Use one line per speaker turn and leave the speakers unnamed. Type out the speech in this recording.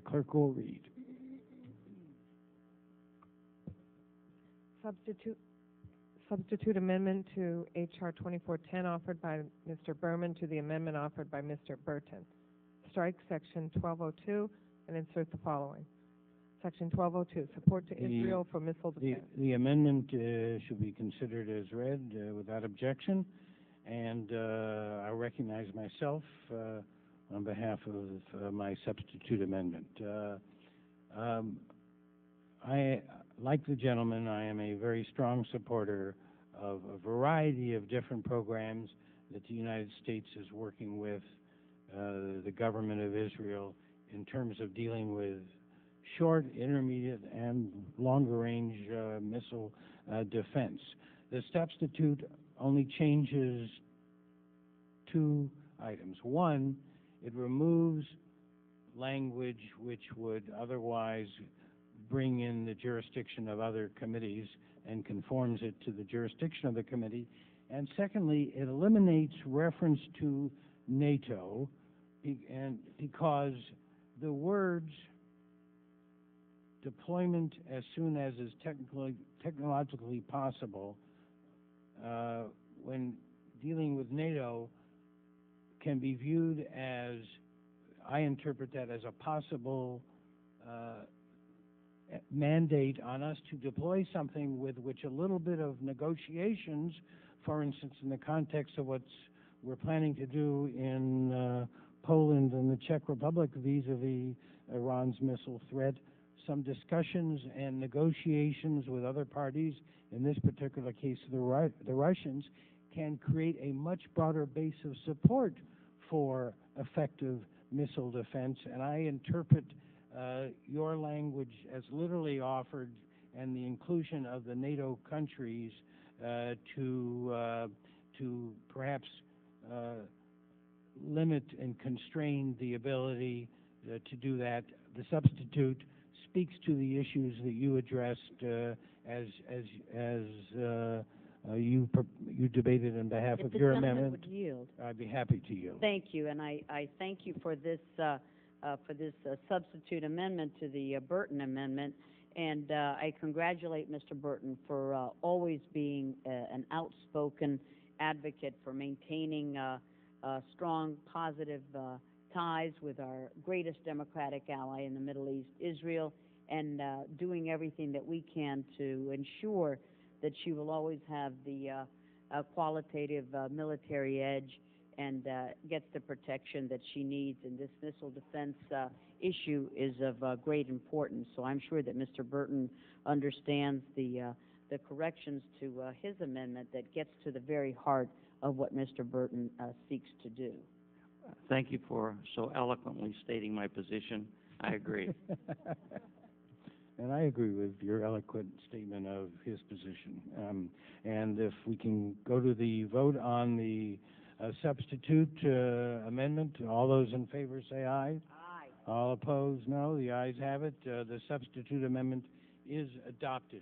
The clerk will read.
Substitute amendment to H.R. 2410 offered by Mr. Berman to the amendment offered by Mr. Burton. Strike Section 1202 and insert the following. Section 1202, support to Israel for missile defense.
The amendment should be considered as read without objection, and I recognize myself on behalf of my substitute amendment. Like the gentleman, I am a very strong supporter of a variety of different programs that the United States is working with the government of Israel in terms of dealing with short, intermediate, and longer-range missile defense. The substitute only changes two items. One, it removes language which would otherwise bring in the jurisdiction of other committees and conforms it to the jurisdiction of the committee. And secondly, it eliminates reference to NATO, and because the words deployment as soon as is technologically possible when dealing with NATO can be viewed as, I interpret that as a possible mandate on us to deploy something with which a little bit of negotiations, for instance, in the context of what we're planning to do in Poland and the Czech Republic vis-a-vis Iran's missile threat, some discussions and negotiations with other parties, in this particular case the Russians, can create a much broader base of support for effective missile defense. And I interpret your language as literally offered, and the inclusion of the NATO countries to perhaps limit and constrain the ability to do that. The substitute speaks to the issues that you addressed as you debated on behalf of your amendment.
Would yield.
I'd be happy to yield.
Thank you, and I thank you for this substitute amendment to the Burton amendment, and I congratulate Mr. Burton for always being an outspoken advocate for maintaining strong, positive ties with our greatest democratic ally in the Middle East, Israel, and doing everything that we can to ensure that she will always have the qualitative military edge and gets the protection that she needs. And this missile defense issue is of great importance. So I'm sure that Mr. Burton understands the corrections to his amendment that gets to the very heart of what Mr. Burton seeks to do.
Thank you for so eloquently stating my position. I agree.
And I agree with your eloquent statement of his position. And if we can go to the vote on the substitute amendment, all those in favor say aye.
Aye.
All opposed, no. The ayes have it. The substitute amendment is adopted.